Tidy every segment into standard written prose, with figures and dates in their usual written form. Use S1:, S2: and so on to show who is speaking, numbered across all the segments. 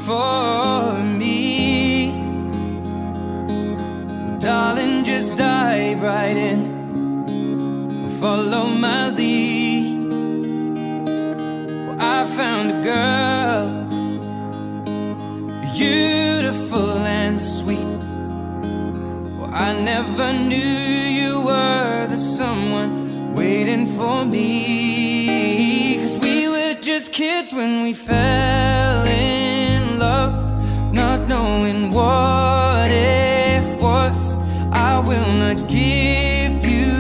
S1: for me. Darling, just dive right in, follow my lead. Well, I found a girl, beautiful and sweet. Well, I never knew you were the someone waiting for me. 'Cause we were just kids when we fell in love, not knowing what it was. I will not give you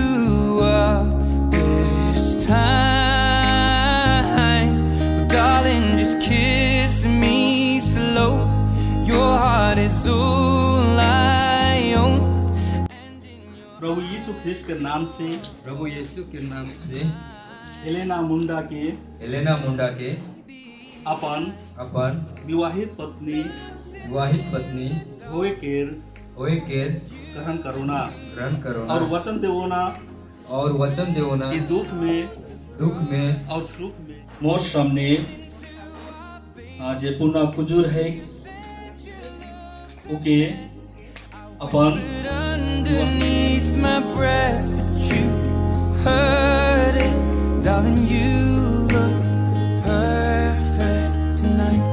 S1: up this time. Darling, just kiss me slow. Your heart is all I own.
S2: प्रभु यीशु ख्रिस्ट के नाम से,
S3: प्रभु यीशु के नाम से
S2: Elena मुंडा के अपन विवाहित पत्नी होए केर ग्रहण करोना और वचन देवोना कि दुख में और सुख में मोर सामने जे पुनः खुजूर है okay upon
S1: Underneath my breath, but you heard it. Darling, you look perfect tonight.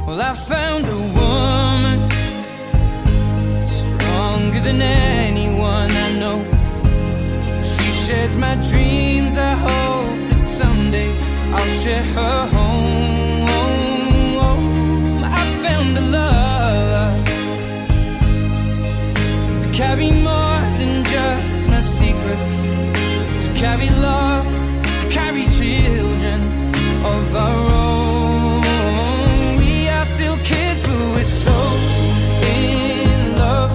S1: Well, I found a woman stronger than anyone I know. She shares my dreams. I hope that someday I'll share her home. I found a love to carry more than just my secrets, to carry love, to carry children of our own. We are still kids, but we're so in love,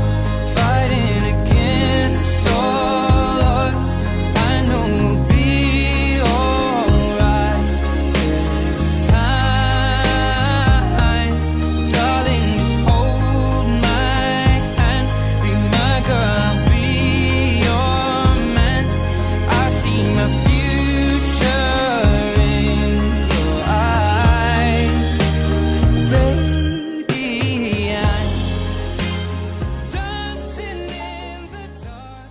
S1: fighting against all odds. I know we'll be alright this time. Darling, just hold my hand, be my girl, I'll be your man. I see my future in your eyes, baby. I'm dancing in the dark.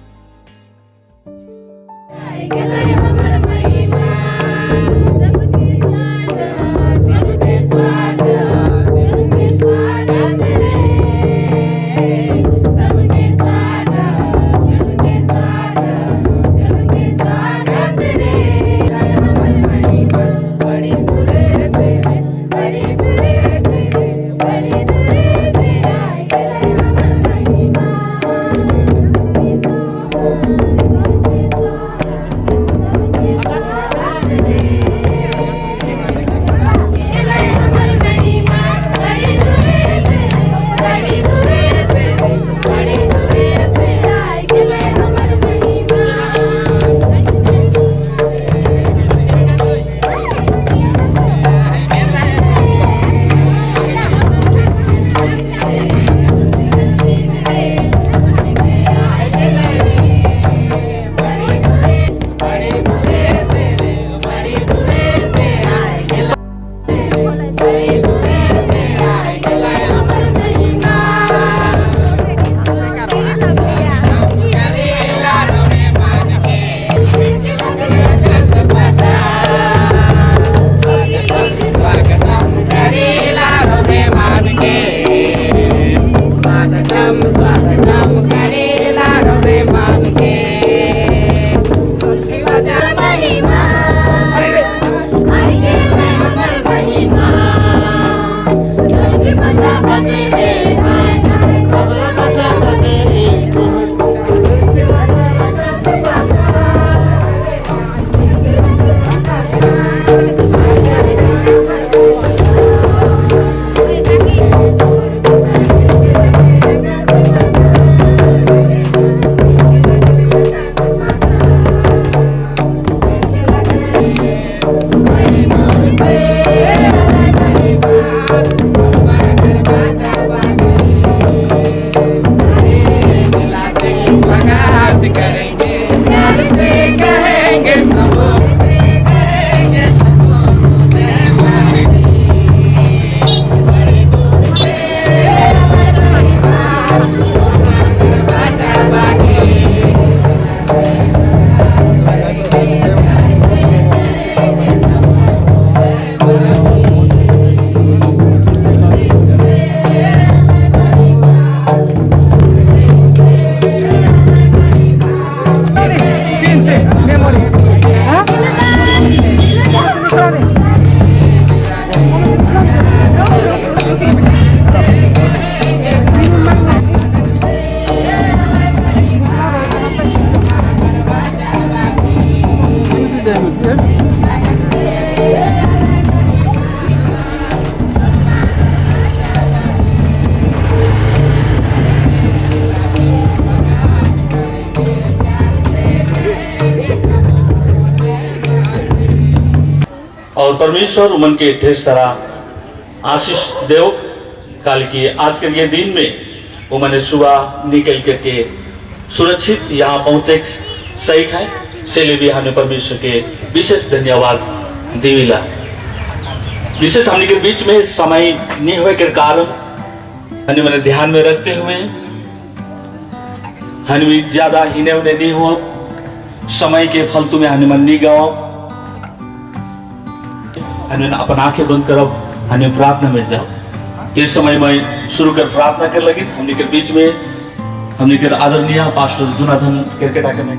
S2: और परमेश्वर उमन के ढेर सारा आशीष देव। काल की आज के ये दिन में उमने सुबह निकल करके सुरक्षित यहाँ पहुँचे सही है, इसलिए भी हमें परमेश्वर के विशेष धन्यवाद देविला। विशेष हमने के बीच में समय नहीं हुए के कारण हमें मैंने ध्यान में रखते हुए हमें ज्यादा हिने होने नहीं हो, समय के फालतू में हमें मन नहीं गाओ, हमें अपन आंखें बंद करो, हमें प्रार्थना में जाओ। इस समय मैं शुरू कर प्रार्थना कर लगी। हमने के बीच में हमने के आदरणीय पास्टर जोनाथन केरकेटा के मैं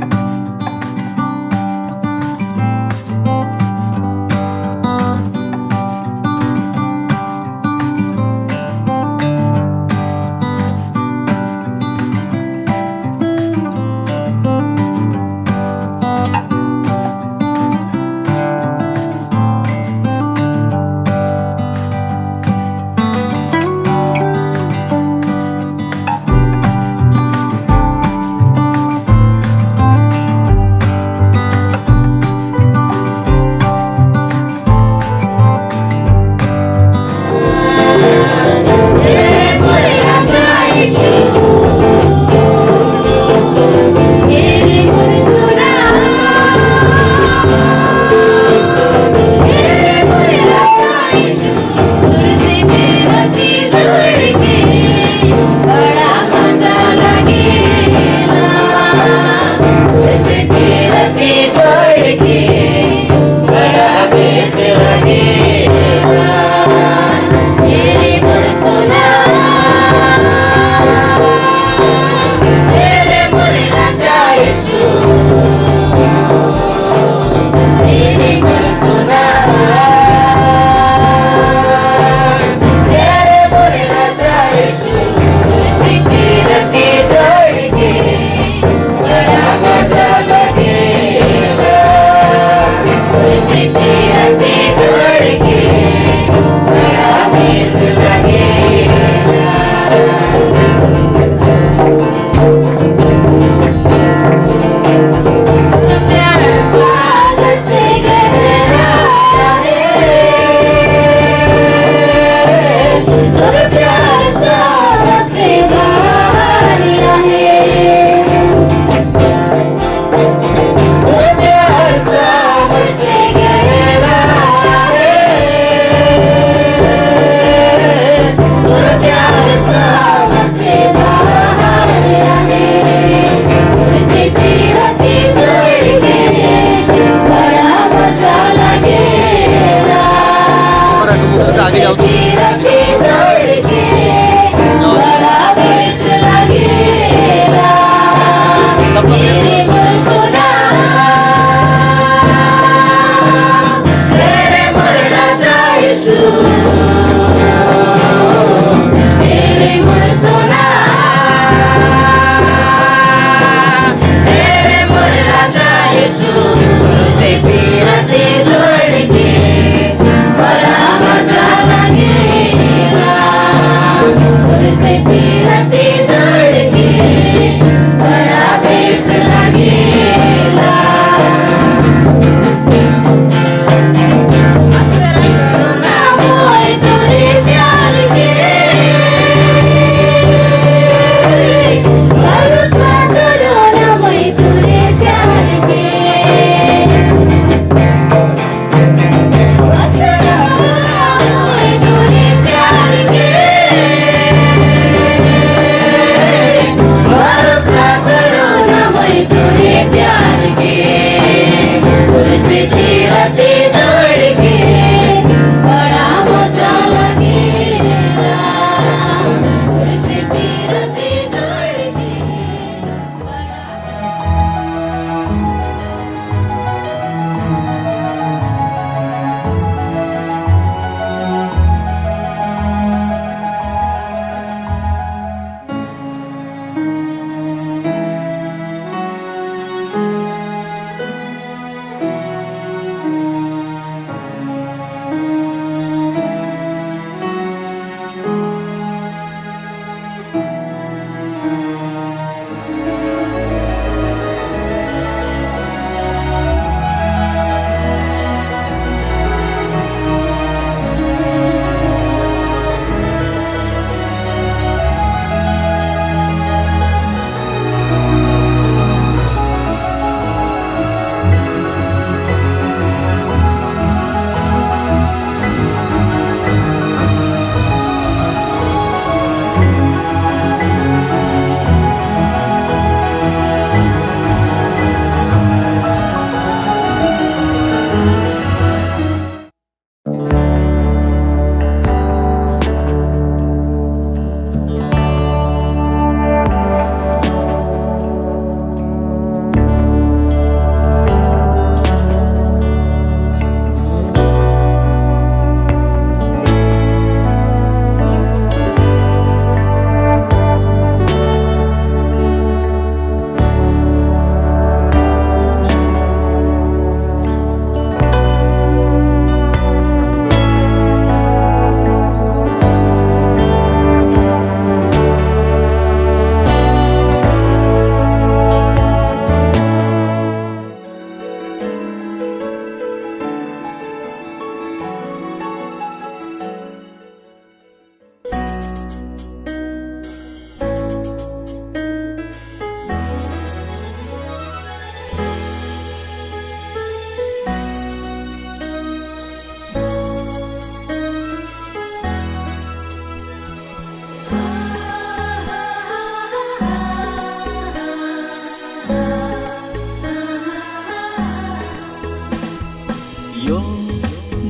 S4: यो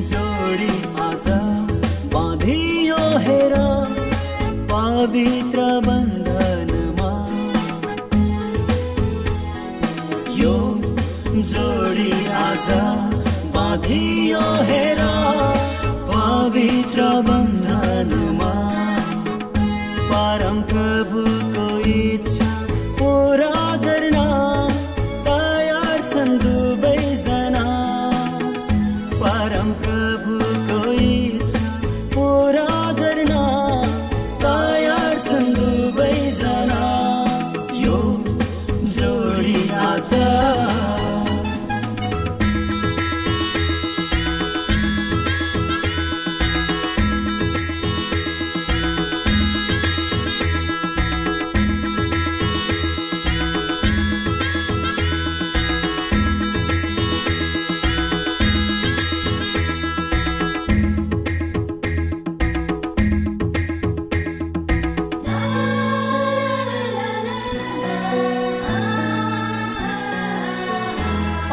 S4: जोडी आज बाँधियो हेर पवित्र बन्धनमा यो जोडी आज बाँधियो हेर पवित्र बन्धनमा परम प्रभुको इच्छा पूरा गर्न तयार छन् दुवैजना परम प्रभुको इच्छा पूरा गर्न तयार छन् दुवैजना यो जोडी आज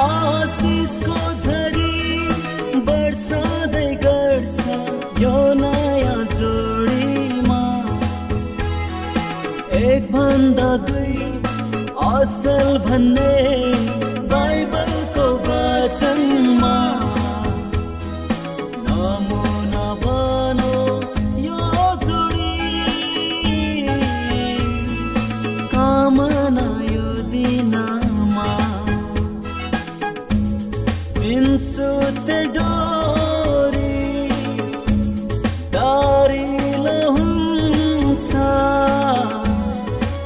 S4: आशिषको झरी बर्सादै गर्छ यो नयाँ जोडीमा एक भन्दा दुई असल भन्ने बाइबलको वचनमा नमुना बनोस् यो जोडी कामना यो दिनमा सुत डोरी दारिलो हुन्छ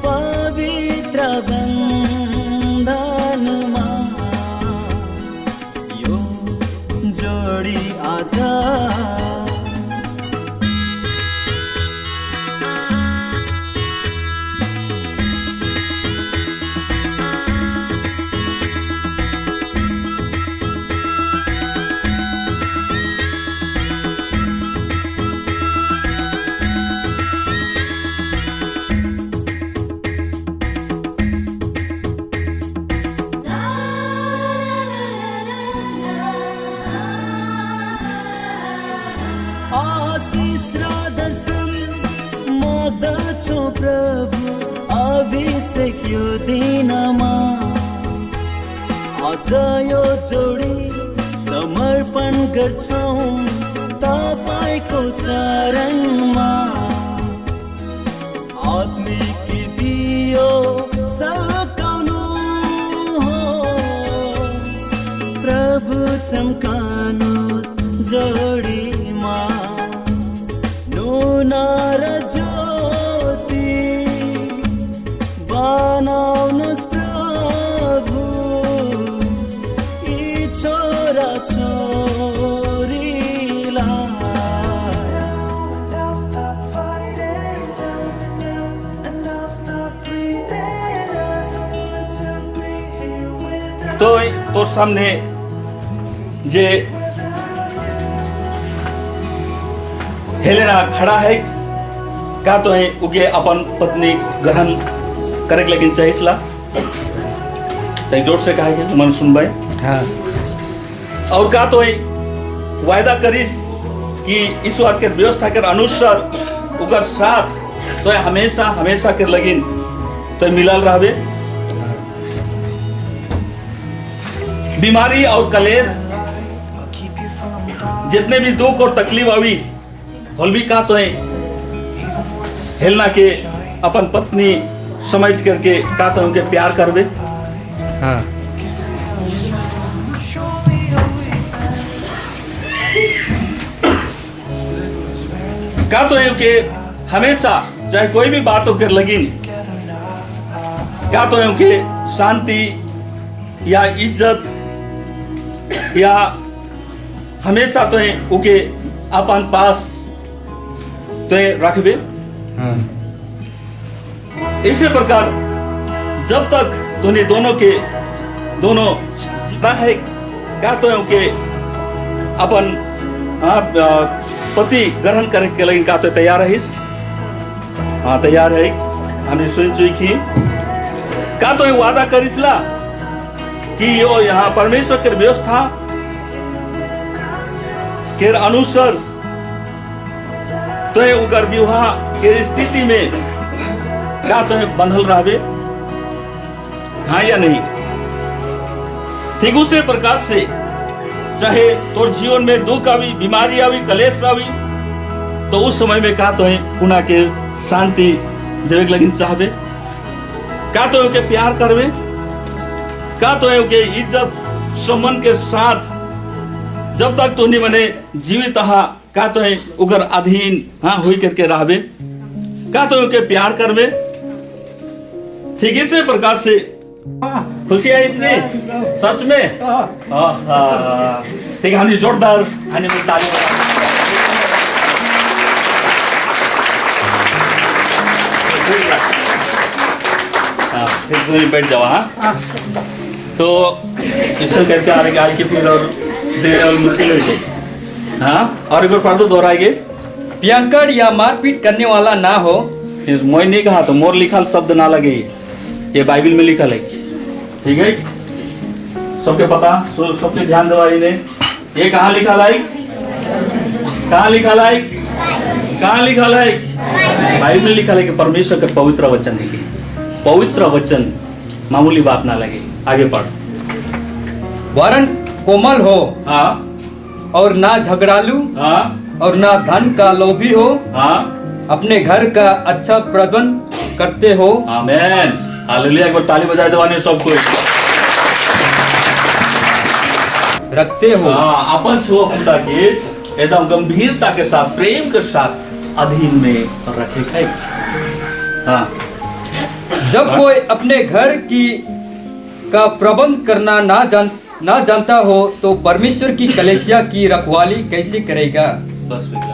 S4: पवित्र बन्धनमा यो जोडी आज आशिष र दर्शन माग्दछु प्रभु अभिषेक यो दिनमा आज यो जोडी समर्पण गर्छौं तपाईको चरणमा आत्मिक दियो सल्काउनु हो प्रभु चम्कानुस् जोडीमा नुन र ज्योति बनाउनुस् प्रभु यी छोरा छोरीलाई
S2: तो तोर सामने जे हेलेना खड़ा है का तो है उगे अपन पत्नी ग्रहण करे के लेकिन चाहिए तक जोर से कहा है मन सुन भाई।
S3: हाँ।
S2: और का तो है वायदा करिस कि ईश्वर के व्यवस्था के अनुसार उकर साथ तो हमेशा हमेशा के लगिन तो मिलल रहबे बीमारी और कलेश जितने भी दुख और तकलीफ अभी होल भी का तो है हेलना के अपन पत्नी समझ करके का तो उनके प्यार करबे।
S3: हाँ।
S2: का तो है कि हमेशा चाहे कोई भी बात होकर लगिन का तो है कि शांति या इज्जत या हमेशा तो है उके अपन पास तो रखबे।
S3: हाँ।
S2: इसी प्रकार जब तक तुम्हें दोनों है का तो है कि अपन पति ग्रहण करे के लिए का तो तैयार है। हाँ तैयार है हमने सुन की का तो वादा करिसला कि यो यहाँ परमेश्वर के व्यवस्था केर अनुसार तो उगर विवाह के स्थिति में क्या तो बंधल रहबे, हाँ या नहीं? ठीक उसी प्रकार से चाहे तोर जीवन में दुख आवी, बीमारी आवी, कलेश आवी, तो उस समय में का तो है पुनः के शांति देवे के लगिन चाहबे, का तो है के प्यार करबे, का तो है के इज्जत सम्मान के साथ जब तक तो नहीं बने जीवित हा, का तो है उगर अधीन हाँ हुई करके रहबे, का तो है के प्यार करबे। ठीक इसी प्रकार से खुशी है इसलिए सच में। ठीक है, हम जोरदार हनी में ताली बैठ जाओ। हाँ तो इससे करके आ रहे के फिर और देर और मुश्किल हो जाए। हाँ और एक बार पढ़ दो, दोहराएंगे।
S3: पियंकड़ या मारपीट करने वाला ना हो।
S2: मैं नहीं कहा तो मोर लिखल शब्द ना लगे, ये बाइबल में लिखल है। ठीक है, सबके पता, सबके ध्यान दो। ये कहाँ लिखा है? कहाँ लिखा है? कहाँ लिखा है? बाइबल में लिखा है कि परमेश्वर के पवित्र वचन है। पवित्र वचन मामूली बात ना लगे। आगे पढ़।
S3: वरन कोमल हो,
S2: हाँ,
S3: और ना झगड़ालू,
S2: हाँ,
S3: और ना धन का लोभी हो,
S2: हाँ,
S3: अपने घर का अच्छा प्रबंध करते हो।
S2: आमीन, हालेलुया। एक बार ताली बजाए दवाने सबको।
S3: रखते हो,
S2: हाँ, अपन छो खुदा के एकदम गंभीरता के साथ, प्रेम के साथ अधीन में रखे। हाँ,
S3: जब कोई अपने घर की का प्रबंध करना ना जानता हो तो परमेश्वर की कलीसिया की रखवाली कैसे करेगा?
S2: बस बैठ।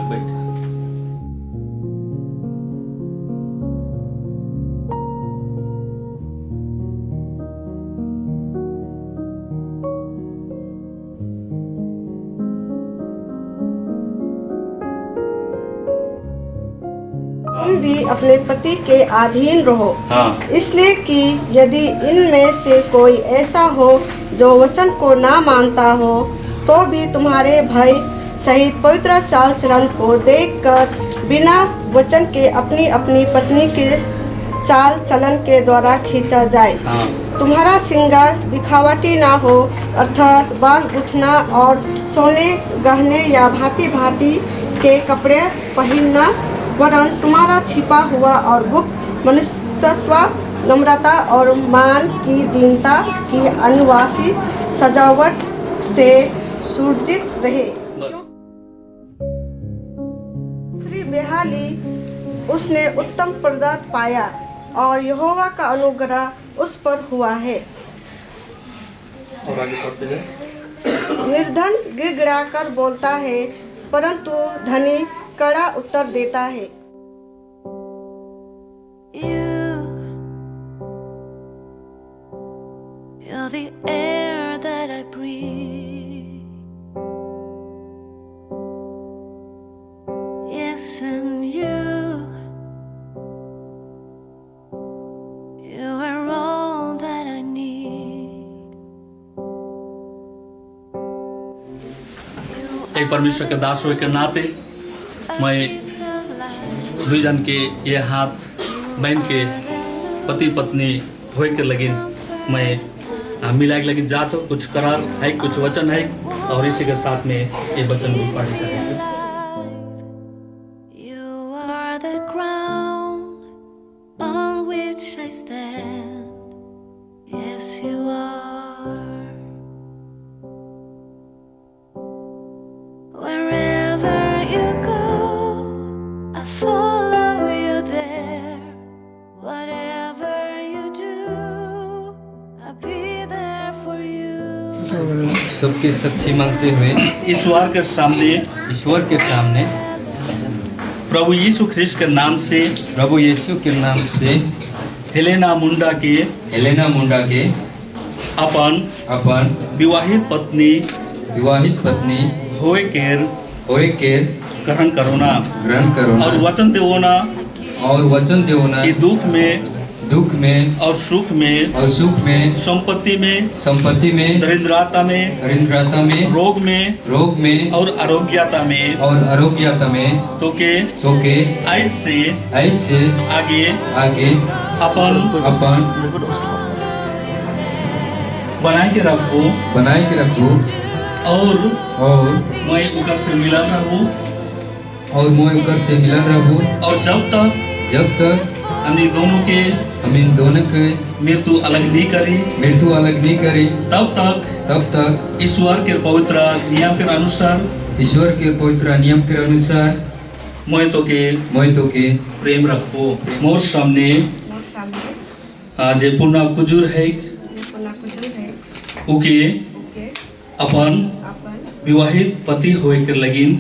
S5: तुम भी अपने पति के अधीन रहो।
S2: हाँ।
S5: इसलिए कि यदि इनमें से कोई ऐसा हो जो वचन को ना मानता हो, तो भी तुम्हारे भाई सहित पवित्र चाल चलन को देखकर बिना वचन के अपनी अपनी पत्नी के चाल चलन के द्वारा खींचा जाए।
S2: हाँ।
S5: तुम्हारा श्रृंगार दिखावटी ना हो, अर्थात बाल गुथना और सोने गहने या भांति भांति के कपड़े पहनना, वरन तुम्हारा छिपा हुआ और गुप्त मनुष्यत्व, नम्रता और मान की दीनता की अनुवासी सजावट से सुरजित रहे। स्त्री बेहाली उसने उत्तम पदार्थ पाया और यहोवा का अनुग्रह उस पर हुआ है।
S2: और आगे पढ़ते हैं।
S5: निर्धन गिड़गिड़ाकर बोलता है, परंतु धनी कड़ा उत्तर देता है।
S6: You're the air that I breathe. Yes, and you are all that I need.
S2: एक परमेश्वर के दास होने के नाते मैं दुई जन के ये हाथ बहन के पति पत्नी होए के लगे मैं मिला के लगे जात हो। कुछ करार है, कुछ वचन है, और इसी के साथ में ये वचन भी पढ़ करेंगे।
S6: You are the ground on which I stand. Yes, you are. Wherever you go, I follow you there. Whatever you do, I'll be there for you.
S3: सबकी सच्ची मांगते हुए
S2: ईश्वर के सामने प्रभु यीशु ख्रिस्ट के नाम से हेलेना मुंडा के अपन विवाहित पत्नी होए केर ग्रहण करो ना और वचन देवो ना
S3: कि
S2: दुख में
S3: दुख में
S2: और सुख में, संपत्ति में, दरिद्रता में, रोग में और आरोग्यता में तो के ऐसे आगे अपन बनाए के रखो और मैं उकर से मिलन रहूं और जब तक हम इन दोनों के मृत्यु अलग नहीं करी तब तक ईश्वर के पवित्र नियम के अनुसार मैं तो के प्रेम रखो। मोर सामने जे पूर्ण कुजुर है उके अपन विवाहित पति होए के लगिन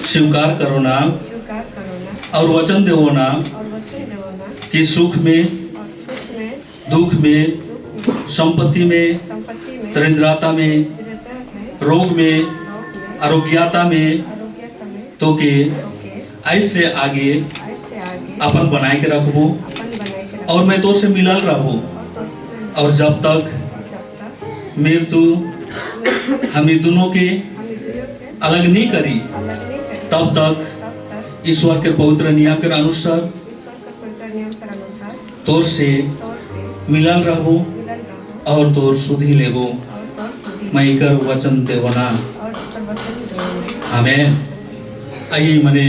S2: स्वीकार करो ना और वचन देवो ना कि सुख में, दुख में, संपत्ति में, दरिद्रता में, रोग में, आरोग्यता में तो के ऐसे आगे अपन बनाए के रखबो और मैं तो से मिलल रहूं और जब तक मृत्यु हम दोनों के अलग नहीं करी तब तक ईश्वर के पवित्र नियम के अनुसार तोर से मिलल रहबो और तोर सुधी लेबो मैं इकर वचन देवना। आमेन। आइए मने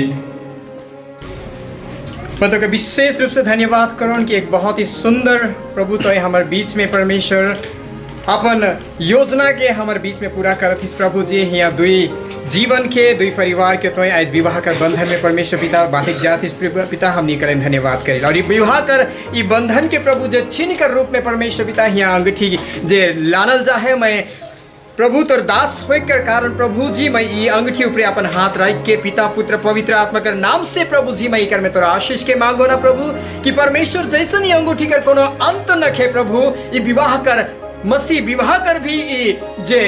S7: मैं तो विशेष रूप से धन्यवाद करूँ कि एक बहुत ही सुंदर प्रभु तो हमारे बीच में परमेश्वर अपन योजना के हमारे बीच में पूरा करत इस प्रभु जी यहाँ दुई जीवन के दुई परिवार के तो आज विवाह कर बंधन में परमेश्वर पिता बाधिक जात इस पिता हमनी करें धन्यवाद करें और ये विवाह कर ये बंधन के प्रभु जो चिन्ह कर रूप में परमेश्वर पिता यहाँ अंगूठी जे लानल जा है मैं प्रभु तोर दास होकर कारण प्रभु जी मैं ये अंगूठी ऊपर अपन हाथ रख के पिता पुत्र पवित्र आत्मा कर नाम से प्रभु जी मैं कर में तोरा आशीष के मांगो ना प्रभु कि परमेश्वर जैसन ये अंगूठी कर कोनो अंत न खे प्रभु ये विवाह कर मसीह विवाह कर भी जे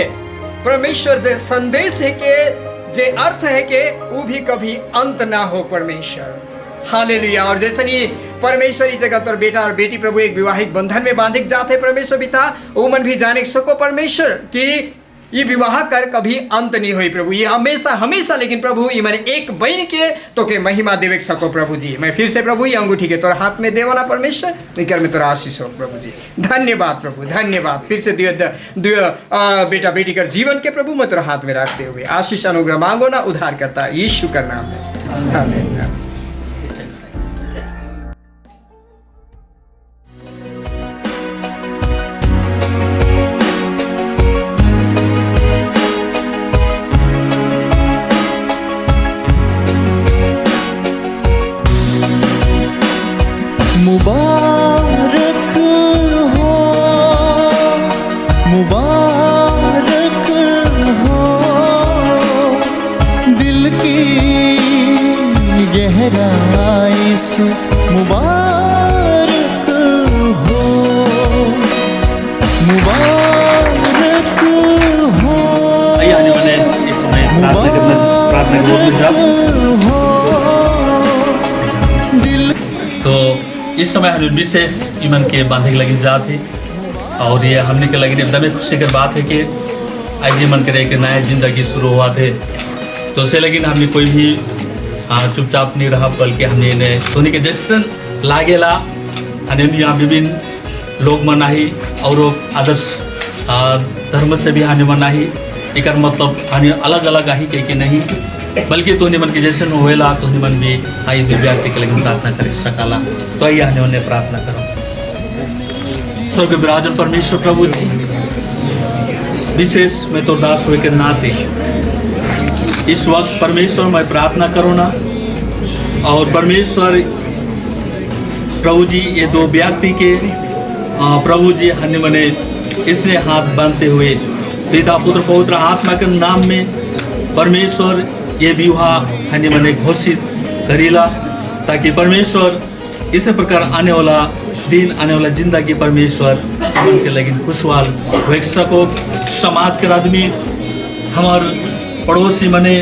S7: परमेश्वर जे संदेश है के जे अर्थ है के वो भी कभी अंत ना हो परमेश्वर। हालेलुया। और जैसे ये परमेश्वर इस जगह तोर बेटा और बेटी प्रभु एक विवाहिक बंधन में बांधिक जाते परमेश्वर पिता वो मन भी जाने सको परमेश्वर कि ये विवाह कर कभी अंत नहीं हुई प्रभु ये हमेशा लेकिन प्रभु ये मैंने एक बहन के तो के महिमा देवे सको प्रभु जी। मैं फिर से प्रभु ये अंगूठी के तोरा हाथ में देवना परमेश्वर निकर में तोरा आशीष हो प्रभु जी। धन्यवाद प्रभु धन्यवाद। फिर से बेटा बेटी कर जीवन के प्रभु मैं तोरा हाथ में रखते हुए आशीष अनुग्रह मांगो ना उद्धार करता यीशु का नाम में आमीन।
S4: मुबारक हो दिल की गहराई से मुबारक हो
S2: आइए आने वाले इस समय प्रार्थना तो इस समय हम विशेष ईमान के बांधे के लगी जात है और ये हमने के लगी एकदम खुशी की बात है कि आज ये मन करे एक नया जिंदगी शुरू हुआ थे तो उसे लेकिन हमने कोई भी चुपचाप नहीं रहा बल्कि हमने इन्हें धोने के जैसन लागेला हमने यहाँ विभिन्न लोग मनाही और आदर्श धर्म से भी हानि मनाही एक मतलब हानि अलग अलग आई कहीं नहीं बल्कि तो मन के जैसे होएला तो मन भी आई दिव्याक्ति के लिए प्रार्थना कर सकाला। तो आइए हमने उन्हें प्रार्थना करो। स्वर्ग विराजन परमेश्वर प्रभु जी विशेष मैं तो दास हुए के नाते इस वक्त परमेश्वर मैं प्रार्थना करो ना और परमेश्वर प्रभु जी ये दो व्यक्ति के प्रभु जी हमने मने इसने हाथ बांधते हुए पिता पुत्र पवित्र आत्मा के नाम में परमेश्वर ये विवाह हने मने घोषित करेला ताकि परमेश्वर इस प्रकार आने वाला दिन आने वाला जिंदगी परमेश्वर मन के लगी खुशहाल हो सको। समाज के आदमी हमारे पड़ोसी मने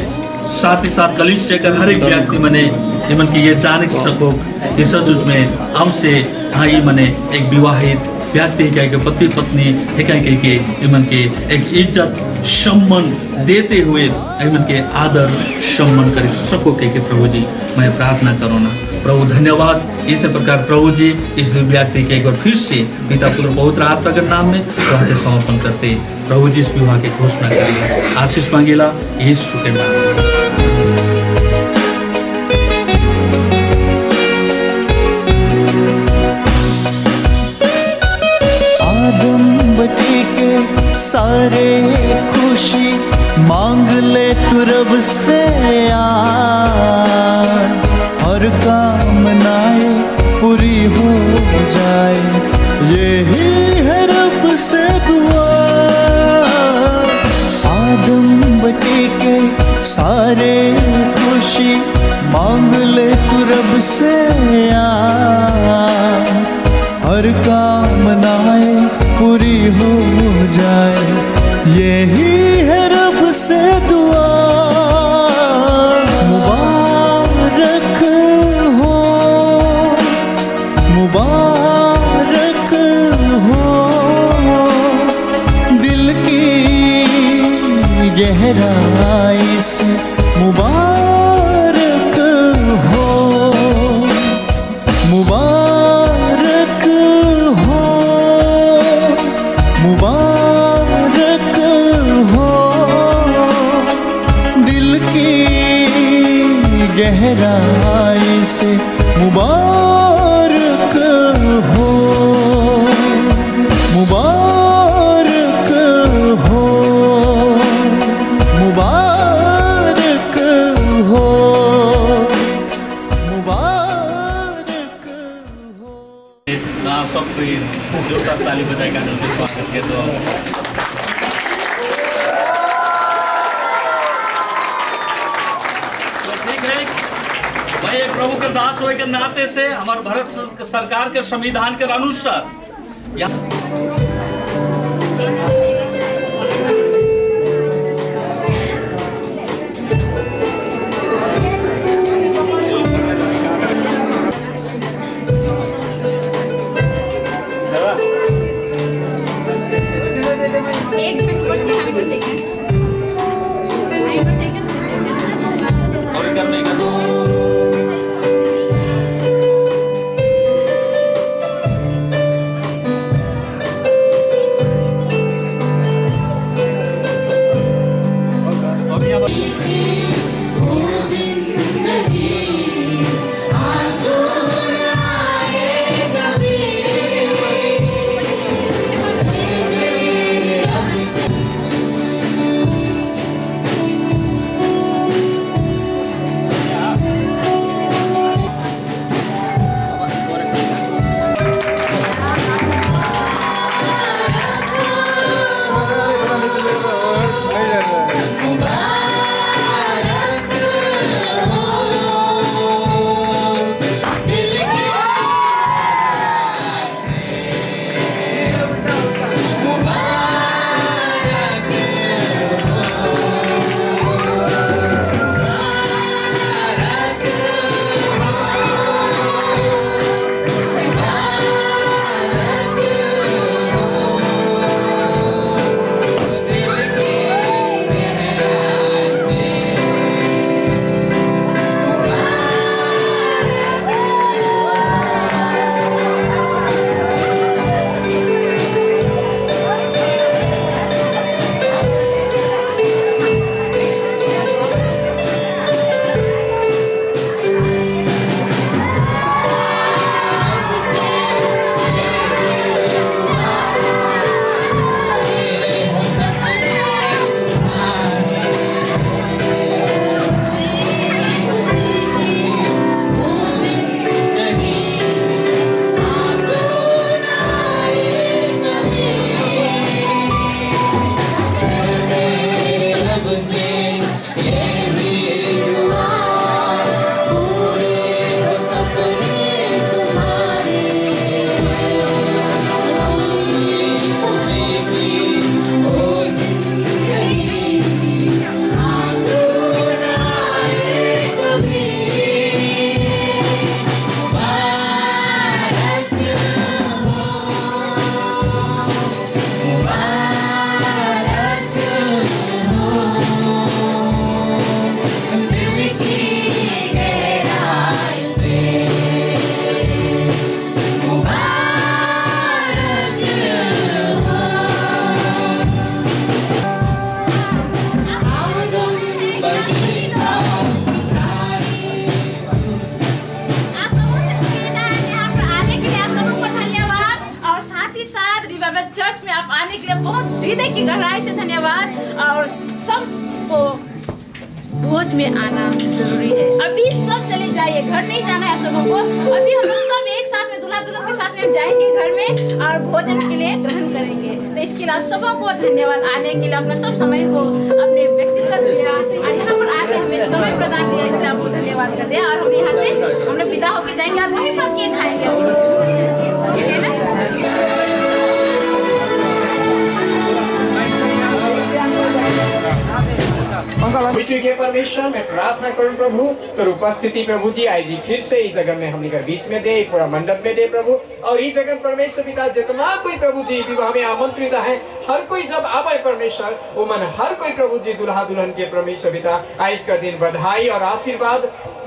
S2: साथ ही साथ कलिसिया के हर एक व्यक्ति मने इमन के ये जाने सको कि सजुज में हमसे हाँ ये मने एक विवाहित व्यक्ति के पति पत्नी हिकाई के इमन के एक इज्जत सम्मान देते हुए इमन के आदर सम्मान कर सको के प्रभु जी मैं प्रार्थना करूँ ना प्रभु धन्यवाद। इस प्रकार प्रभु जी इस व्यक्ति के एक बार फिर से पिता पुत्र पवित्र आत्मा के नाम में प्रभु समर्पण करते प्रभु जी इस विवाह की घोषणा करिए आशीष मांगेला यीशु के नाम में।
S4: सारे खुशी मांग ले तू रब से यार हर कामनाएं पूरी हो जाए यही है रब से दुआ। आदम बटे के सारे खुशी मांग ले तू रब से यार हर कामनाएं पूरी हो जाए यही है रब से दुआ। मुबारक हो मुबारक हो दिल की गहराई से मुबारक हो मुबारक हो मुबारक हो दिल की गहराई से मुबारक हो मुबारक हो मुबारक हो मुबारक हो।
S2: सबको जोरदार ताली बजाएगा स्वागत के तो ठीक है भाई एक प्रभु के दास होने के नाते से हमारे भारत सरकार के संविधान के अनुसार
S8: हृदय से धन्यवाद। और सबको भोज में आना जरूरी है। अभी सब चले जाइए, घर नहीं जाना है आप सबों को। अभी हम लोग सब एक साथ में दूल्हा दुल्हन के साथ में जाएंगे घर में और भोजन के लिए ग्रहण करेंगे। तो इसके लिए सबों को धन्यवाद आने के लिए, अपना सब समय को अपने व्यक्तिगत दिया और यहाँ पर आके हमें समय प्रदान दिया, इसलिए आपको धन्यवाद कर दिया। और हम यहाँ से हम लोग विदा होके जाएंगे और वहीं पर केक खाएंगे, ठीक है ना।
S7: के परमेश्वर मैं प्रार्थना करूं प्रभु, तो उपस्थिति प्रभु जी आई जी फिर से इस जगह में हमने घर बीच में दे, पूरा मंडप में दे प्रभु। और इस जगह परमेश्वर पिता जितना कोई प्रभु जी विवाह में आमंत्रित है, हर कोई जब आवे परमेश्वर वो मन हर कोई प्रभु जी दुल्हा दुल्हन के परमेश्वर पिता आज का दिन बधाई और आशीर्वाद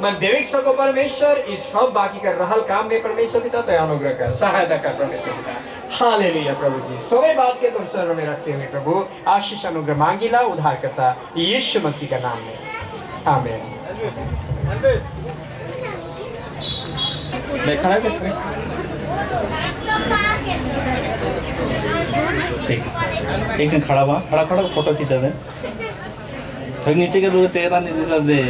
S7: मन देविक सको परमेश्वर। इस सब बाकी कर रहल काम में परमेश्वर पिता तो अनुग्रह कर सहायता कर परमेश्वर पिता। हालेलुया प्रभु जी, सभी बात के तुम शरण में रखते हुए प्रभु आशीष अनुग्रह मांगिला उद्धार करता यीशु मसीह का नाम में, आमीन।
S2: खड़ा कैसे? एक दिन खड़ा हुआ, खड़ा फोटो खींचा दे। फिर नीचे के दूर चेहरा नीचे दे।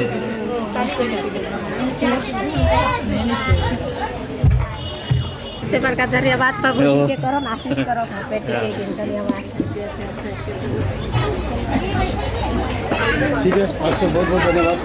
S9: से बड़का धन्यवाद प्रभु जी के करो, आशीष करो बेटे के धन्यवाद।
S3: ठीक है, आपको बहुत बहुत धन्यवाद।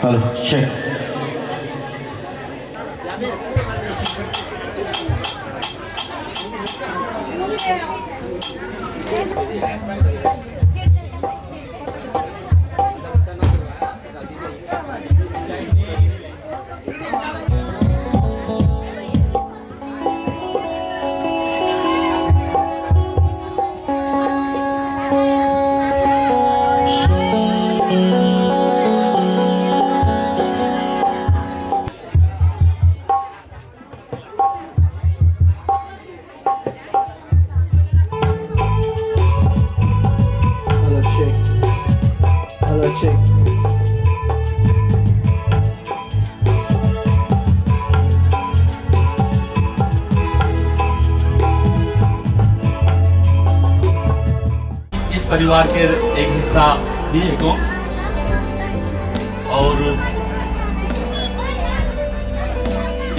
S2: Hello check. परिवार के एक हिस्सा दिए को और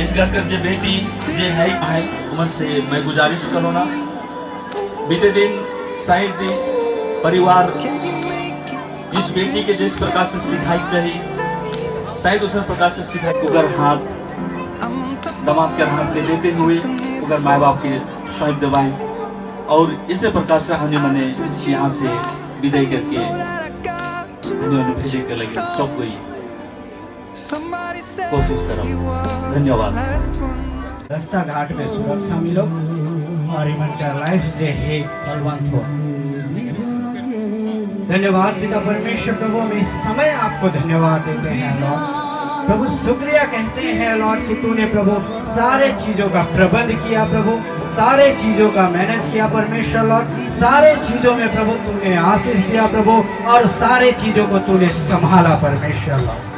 S2: इस घर कर जो बेटी जे है उनसे मैं गुजारिश करो ना बीते दिन शायद परिवार इस बेटी के जिस प्रकार से सिखाई चाहिए शायद उस प्रकार से सिखाई उगर हाथ दामाद के हाथ में देते हुए उगर माँ बाप के शहीद दबाई और इसी प्रकार से हमें मने यहाँ से विदाई करके हमें भेजे के लगे सब कोई कोशिश करो। धन्यवाद।
S10: रास्ता घाट में सुरक्षा मिलो और ईमान का लाइफ से ही बलवंत हो। धन्यवाद पिता परमेश्वर प्रभु, हम इस समय आपको धन्यवाद देते हैं लॉर्ड प्रभु। शुक्रिया कहते हैं लॉर्ड कि तूने प्रभु सारे चीजों का प्रबंध किया प्रभु, सारे चीजों का मैनेज किया परमेश्वर लॉर्ड, सारे चीजों में प्रभु तूने आशीष दिया प्रभु और सारे चीजों को तूने संभाला परमेश्वर लॉर्ड।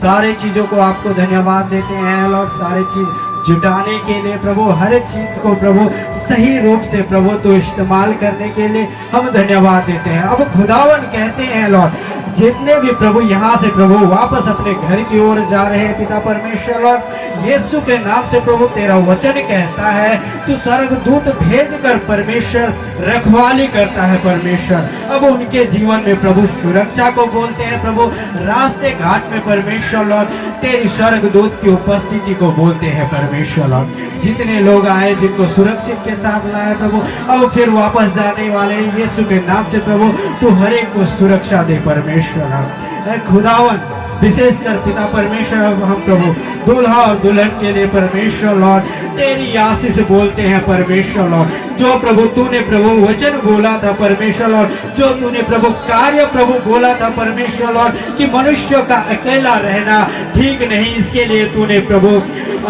S10: सारे चीजों को आपको धन्यवाद देते हैं लॉर्ड। सारे चीज जुटाने के लिए प्रभु, हर एक चीज को प्रभु सही रूप से प्रभु तो इस्तेमाल करने के लिए हम धन्यवाद देते हैं। अब खुदावन कहते हैं लॉर्ड, जितने भी प्रभु यहाँ से प्रभु वापस अपने घर की ओर जा रहे हैं पिता परमेश्वर लॉर्ड, यीशु के नाम से प्रभु तेरा वचन कहता है तू स्वर्गदूत भेज कर परमेश्वर रखवाली करता है परमेश्वर। अब उनके जीवन में प्रभु सुरक्षा को बोलते हैं प्रभु, रास्ते घाट में परमेश्वर लॉर्ड तेरी स्वर्गदूत की उपस्थिति को बोलते हैं परमेश्वर लॉर्ड। जितने लोग आए जिनको सुरक्षित के साथ लाए प्रभु, अब फिर वापस जाने वाले यीशु के नाम से प्रभु तू हर एक को सुरक्षा दे परमेश्वर लॉर्ड। खुदावन विशेषकर पिता परमेश्वर हम प्रभु दूल्हा और दुल्हन के लिए परमेश्वर लॉर्ड तेरी आशीष बोलते हैं परमेश्वर लॉर्ड। जो प्रभु तूने प्रभु वचन बोला था परमेश्वर लॉर्ड, जो तूने प्रभु कार्य प्रभु बोला था परमेश्वर लॉर्ड कि मनुष्य का अकेला रहना ठीक नहीं, इसके लिए तूने प्रभु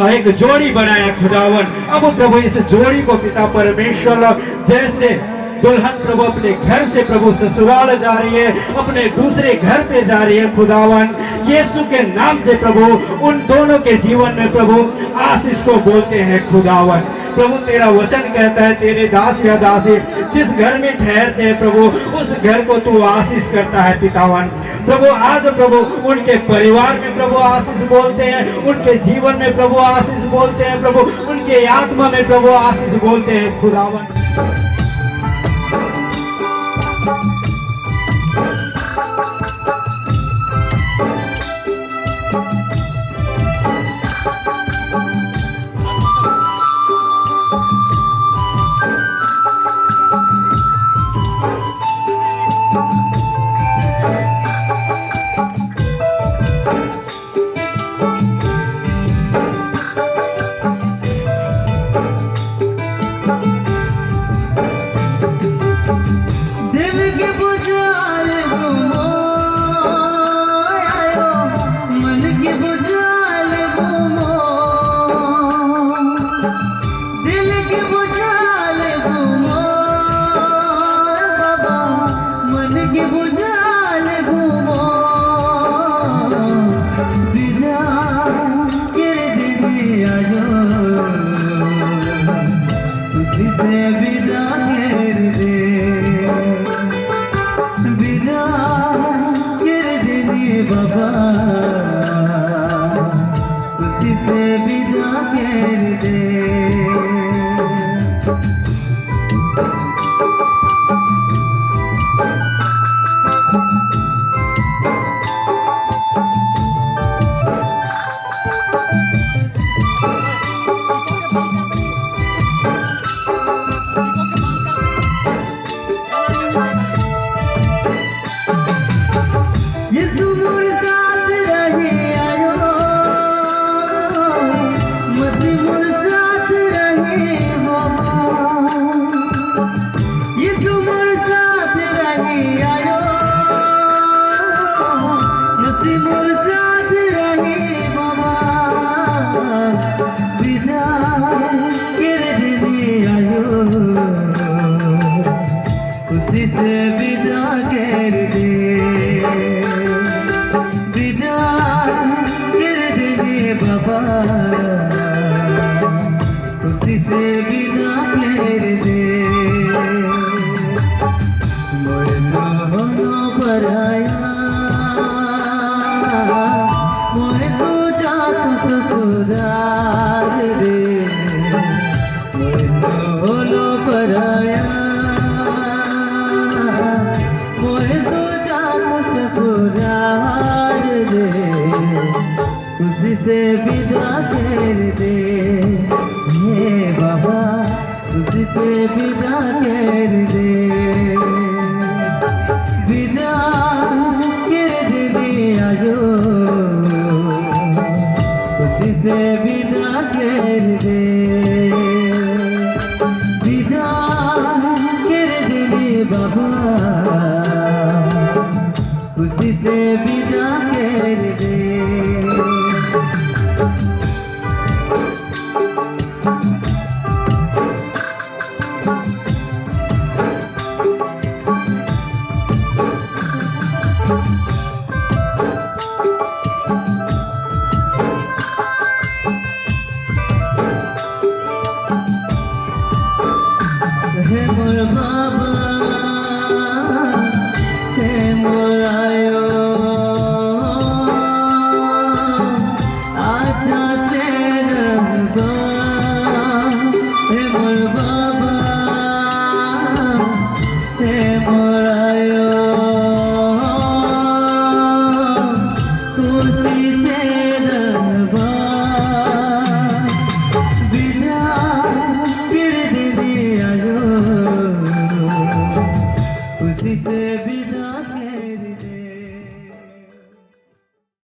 S10: एक जोड़ी बनाया खुदावन। अब प्रभु इस जोड़ी को पिता परमेश्वर लॉर्ड जैसे दुल्हन प्रभु अपने घर से प्रभु ससुराल जा रही है, अपने दूसरे घर पे जा रही है खुदावन, यीशु के नाम से प्रभु उन दोनों के जीवन में प्रभु आशीष को बोलते हैं खुदावन। प्रभु तेरा वचन कहता है तेरे दास या दासी जिस घर में ठहरते हैं प्रभु उस घर को तू आशीष करता है पितावन। प्रभु आज प्रभु उनके परिवार में प्रभु आशीष बोलते हैं, उनके जीवन में प्रभु आशीष बोलते हैं प्रभु, उनके आत्मा में प्रभु आशीष बोलते हैं खुदावन।
S11: यीशु मोर साथ से विदा कर दे हे बाबा, खुशी से विदा कर दे, विदा कर दे आजो, खुशी से विदा कर दे, विदा कर दे बाबा, खुशी से विदा कर दे। हे मोर बाबा, हे मोर आयो, आजा से रंगो, हे मोर बाबा, हे मोर आयो, खुशी से रंगो, विदा कर दे आयो, खुशी से विदा